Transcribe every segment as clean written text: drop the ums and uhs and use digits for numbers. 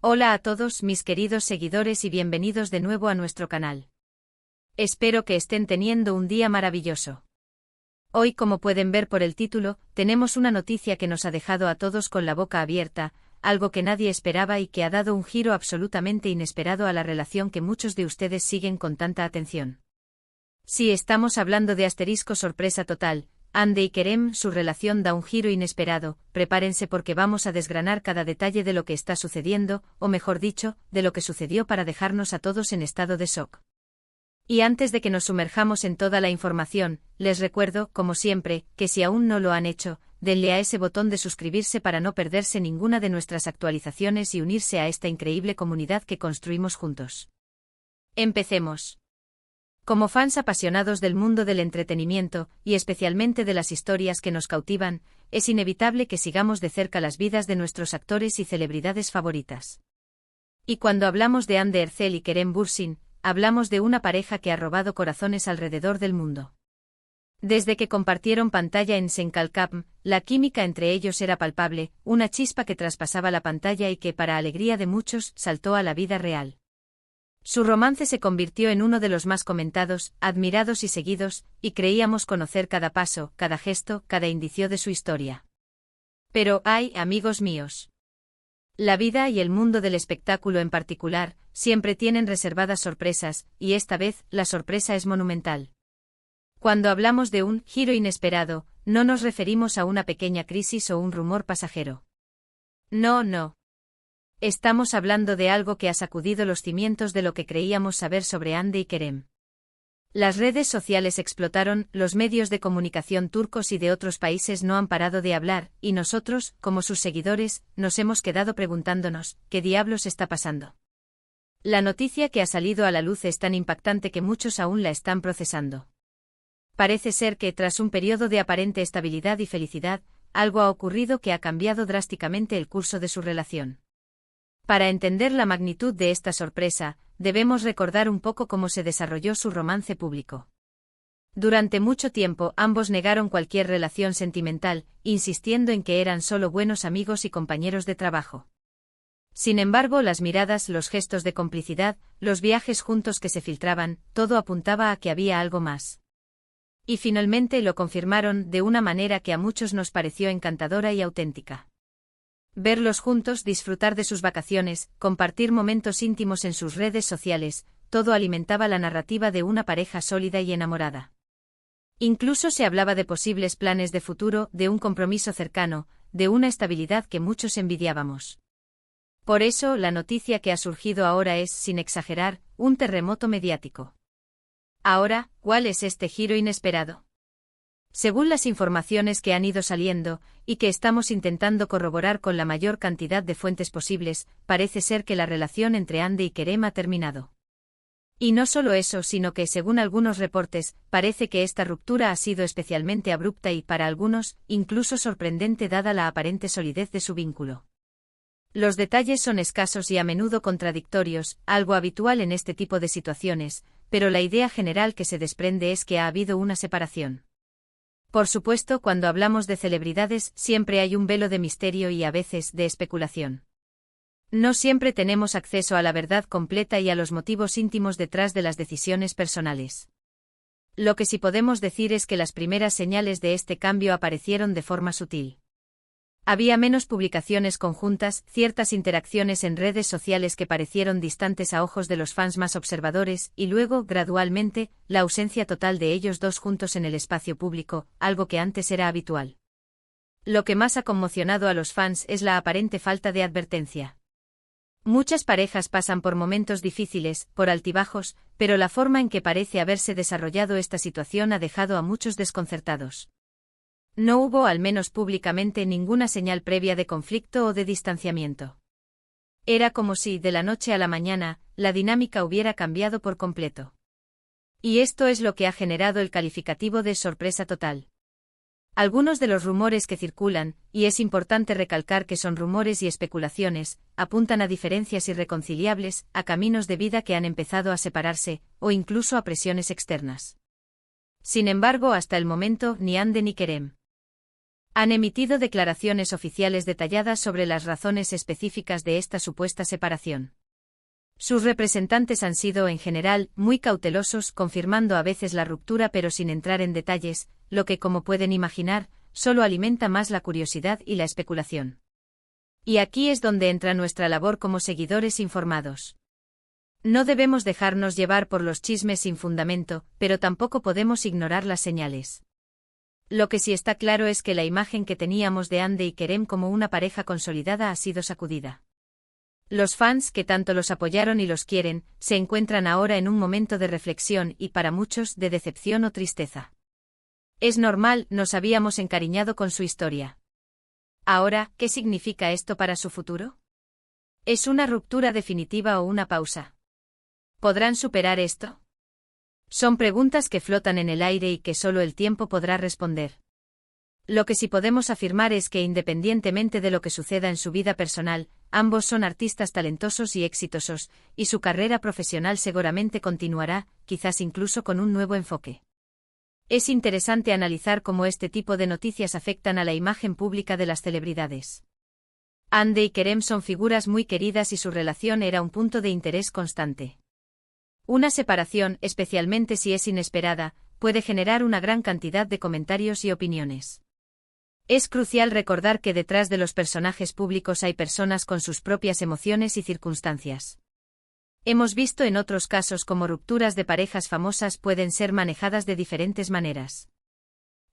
Hola a todos mis queridos seguidores y bienvenidos de nuevo a nuestro canal. Espero que estén teniendo un día maravilloso. Hoy, como pueden ver por el título, tenemos una noticia que nos ha dejado a todos con la boca abierta, algo que nadie esperaba y que ha dado un giro absolutamente inesperado a la relación que muchos de ustedes siguen con tanta atención. Si estamos hablando de asterisco sorpresa total, Hande y Kerem, su relación da un giro inesperado. Prepárense porque vamos a desgranar cada detalle de lo que está sucediendo, o mejor dicho, de lo que sucedió para dejarnos a todos en estado de shock. Y antes de que nos sumerjamos en toda la información, les recuerdo, como siempre, que si aún no lo han hecho, denle a ese botón de suscribirse para no perderse ninguna de nuestras actualizaciones y unirse a esta increíble comunidad que construimos juntos. Empecemos. Como fans apasionados del mundo del entretenimiento, y especialmente de las historias que nos cautivan, es inevitable que sigamos de cerca las vidas de nuestros actores y celebridades favoritas. Y cuando hablamos de Hande Erçel y Kerem Bürsin, hablamos de una pareja que ha robado corazones alrededor del mundo. Desde que compartieron pantalla en Senkalkapm, la química entre ellos era palpable, una chispa que traspasaba la pantalla y que, para alegría de muchos, saltó a la vida real. Su romance se convirtió en uno de los más comentados, admirados y seguidos, y creíamos conocer cada paso, cada gesto, cada indicio de su historia. Pero, ay, amigos míos. La vida y el mundo del espectáculo en particular, siempre tienen reservadas sorpresas, y esta vez, la sorpresa es monumental. Cuando hablamos de un giro inesperado, no nos referimos a una pequeña crisis o un rumor pasajero. No. Estamos hablando de algo que ha sacudido los cimientos de lo que creíamos saber sobre Hande y Kerem. Las redes sociales explotaron, los medios de comunicación turcos y de otros países no han parado de hablar, y nosotros, como sus seguidores, nos hemos quedado preguntándonos, ¿qué diablos está pasando? La noticia que ha salido a la luz es tan impactante que muchos aún la están procesando. Parece ser que, tras un periodo de aparente estabilidad y felicidad, algo ha ocurrido que ha cambiado drásticamente el curso de su relación. Para entender la magnitud de esta sorpresa, debemos recordar un poco cómo se desarrolló su romance público. Durante mucho tiempo ambos negaron cualquier relación sentimental, insistiendo en que eran solo buenos amigos y compañeros de trabajo. Sin embargo, las miradas, los gestos de complicidad, los viajes juntos que se filtraban, todo apuntaba a que había algo más. Y finalmente lo confirmaron de una manera que a muchos nos pareció encantadora y auténtica. Verlos juntos, disfrutar de sus vacaciones, compartir momentos íntimos en sus redes sociales, todo alimentaba la narrativa de una pareja sólida y enamorada. Incluso se hablaba de posibles planes de futuro, de un compromiso cercano, de una estabilidad que muchos envidiábamos. Por eso, la noticia que ha surgido ahora es, sin exagerar, un terremoto mediático. Ahora, ¿cuál es este giro inesperado? Según las informaciones que han ido saliendo, y que estamos intentando corroborar con la mayor cantidad de fuentes posibles, parece ser que la relación entre Hande y Kerem ha terminado. Y no solo eso, sino que, según algunos reportes, parece que esta ruptura ha sido especialmente abrupta y, para algunos, incluso sorprendente dada la aparente solidez de su vínculo. Los detalles son escasos y a menudo contradictorios, algo habitual en este tipo de situaciones, pero la idea general que se desprende es que ha habido una separación. Por supuesto, cuando hablamos de celebridades, siempre hay un velo de misterio y a veces de especulación. No siempre tenemos acceso a la verdad completa y a los motivos íntimos detrás de las decisiones personales. Lo que sí podemos decir es que las primeras señales de este cambio aparecieron de forma sutil. Había menos publicaciones conjuntas, ciertas interacciones en redes sociales que parecieron distantes a ojos de los fans más observadores, y luego, gradualmente, la ausencia total de ellos dos juntos en el espacio público, algo que antes era habitual. Lo que más ha conmocionado a los fans es la aparente falta de advertencia. Muchas parejas pasan por momentos difíciles, por altibajos, pero la forma en que parece haberse desarrollado esta situación ha dejado a muchos desconcertados. No hubo, al menos públicamente, ninguna señal previa de conflicto o de distanciamiento. Era como si, de la noche a la mañana, la dinámica hubiera cambiado por completo. Y esto es lo que ha generado el calificativo de sorpresa total. Algunos de los rumores que circulan, y es importante recalcar que son rumores y especulaciones, apuntan a diferencias irreconciliables, a caminos de vida que han empezado a separarse, o incluso a presiones externas. Sin embargo, hasta el momento, ni Hande ni Kerem Han emitido declaraciones oficiales detalladas sobre las razones específicas de esta supuesta separación. Sus representantes han sido, en general, muy cautelosos, confirmando a veces la ruptura pero sin entrar en detalles, lo que, como pueden imaginar, solo alimenta más la curiosidad y la especulación. Y aquí es donde entra nuestra labor como seguidores informados. No debemos dejarnos llevar por los chismes sin fundamento, pero tampoco podemos ignorar las señales. Lo que sí está claro es que la imagen que teníamos de Hande y Kerem como una pareja consolidada ha sido sacudida. Los fans que tanto los apoyaron y los quieren, se encuentran ahora en un momento de reflexión y para muchos de decepción o tristeza. Es normal, nos habíamos encariñado con su historia. Ahora, ¿qué significa esto para su futuro? ¿Es una ruptura definitiva o una pausa? ¿Podrán superar esto? Son preguntas que flotan en el aire y que solo el tiempo podrá responder. Lo que sí podemos afirmar es que independientemente de lo que suceda en su vida personal, ambos son artistas talentosos y exitosos, y su carrera profesional seguramente continuará, quizás incluso con un nuevo enfoque. Es interesante analizar cómo este tipo de noticias afectan a la imagen pública de las celebridades. Hande y Kerem son figuras muy queridas y su relación era un punto de interés constante. Una separación, especialmente si es inesperada, puede generar una gran cantidad de comentarios y opiniones. Es crucial recordar que detrás de los personajes públicos hay personas con sus propias emociones y circunstancias. Hemos visto en otros casos cómo rupturas de parejas famosas pueden ser manejadas de diferentes maneras.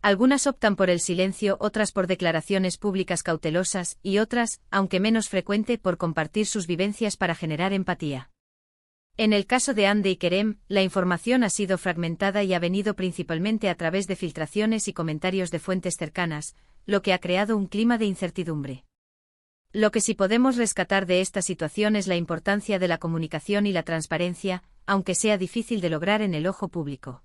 Algunas optan por el silencio, otras por declaraciones públicas cautelosas, y otras, aunque menos frecuente, por compartir sus vivencias para generar empatía. En el caso de Hande y Kerem, la información ha sido fragmentada y ha venido principalmente a través de filtraciones y comentarios de fuentes cercanas, lo que ha creado un clima de incertidumbre. Lo que sí podemos rescatar de esta situación es la importancia de la comunicación y la transparencia, aunque sea difícil de lograr en el ojo público.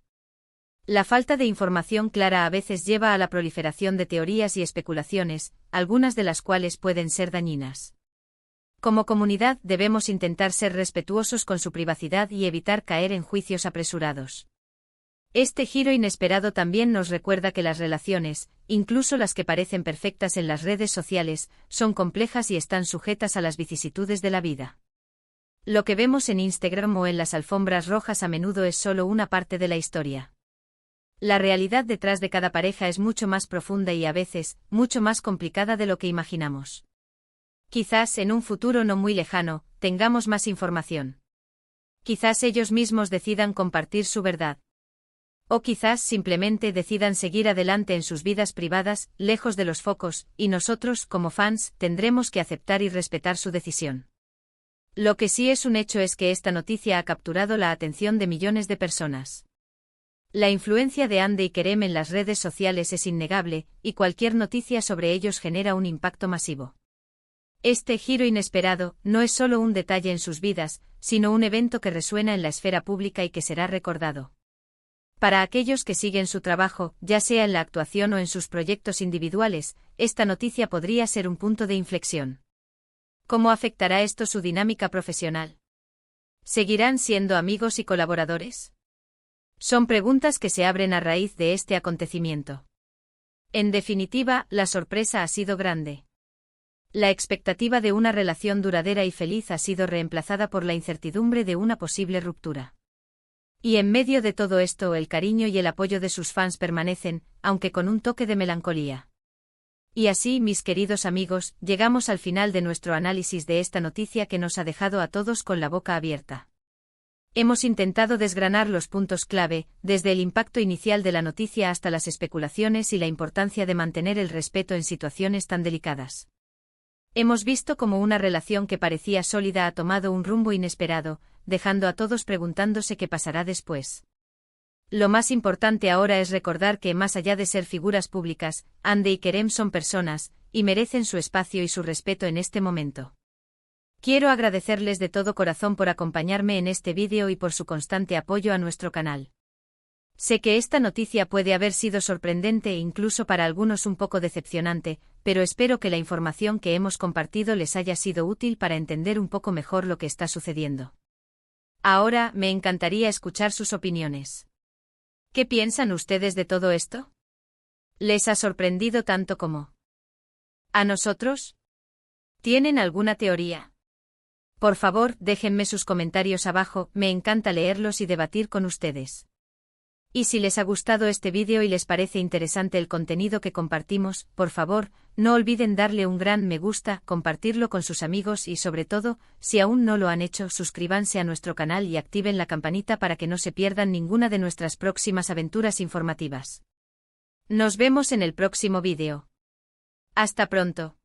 La falta de información clara a veces lleva a la proliferación de teorías y especulaciones, algunas de las cuales pueden ser dañinas. Como comunidad debemos intentar ser respetuosos con su privacidad y evitar caer en juicios apresurados. Este giro inesperado también nos recuerda que las relaciones, incluso las que parecen perfectas en las redes sociales, son complejas y están sujetas a las vicisitudes de la vida. Lo que vemos en Instagram o en las alfombras rojas a menudo es solo una parte de la historia. La realidad detrás de cada pareja es mucho más profunda y a veces, mucho más complicada de lo que imaginamos. Quizás en un futuro no muy lejano, tengamos más información. Quizás ellos mismos decidan compartir su verdad. O quizás simplemente decidan seguir adelante en sus vidas privadas, lejos de los focos, y nosotros, como fans, tendremos que aceptar y respetar su decisión. Lo que sí es un hecho es que esta noticia ha capturado la atención de millones de personas. La influencia de Hande y Kerem en las redes sociales es innegable, y cualquier noticia sobre ellos genera un impacto masivo. Este giro inesperado no es solo un detalle en sus vidas, sino un evento que resuena en la esfera pública y que será recordado. Para aquellos que siguen su trabajo, ya sea en la actuación o en sus proyectos individuales, esta noticia podría ser un punto de inflexión. ¿Cómo afectará esto su dinámica profesional? ¿Seguirán siendo amigos y colaboradores? Son preguntas que se abren a raíz de este acontecimiento. En definitiva, la sorpresa ha sido grande. La expectativa de una relación duradera y feliz ha sido reemplazada por la incertidumbre de una posible ruptura. Y en medio de todo esto el cariño y el apoyo de sus fans permanecen, aunque con un toque de melancolía. Y así, mis queridos amigos, llegamos al final de nuestro análisis de esta noticia que nos ha dejado a todos con la boca abierta. Hemos intentado desgranar los puntos clave, desde el impacto inicial de la noticia hasta las especulaciones y la importancia de mantener el respeto en situaciones tan delicadas. Hemos visto cómo una relación que parecía sólida ha tomado un rumbo inesperado, dejando a todos preguntándose qué pasará después. Lo más importante ahora es recordar que, más allá de ser figuras públicas, Hande y Kerem son personas, y merecen su espacio y su respeto en este momento. Quiero agradecerles de todo corazón por acompañarme en este vídeo y por su constante apoyo a nuestro canal. Sé que esta noticia puede haber sido sorprendente e incluso para algunos un poco decepcionante, pero espero que la información que hemos compartido les haya sido útil para entender un poco mejor lo que está sucediendo. Ahora, me encantaría escuchar sus opiniones. ¿Qué piensan ustedes de todo esto? ¿Les ha sorprendido tanto como a nosotros? ¿Tienen alguna teoría? Por favor, déjenme sus comentarios abajo, me encanta leerlos y debatir con ustedes. Y si les ha gustado este vídeo y les parece interesante el contenido que compartimos, por favor, no olviden darle un gran me gusta, compartirlo con sus amigos y sobre todo, si aún no lo han hecho, suscríbanse a nuestro canal y activen la campanita para que no se pierdan ninguna de nuestras próximas aventuras informativas. Nos vemos en el próximo vídeo. Hasta pronto.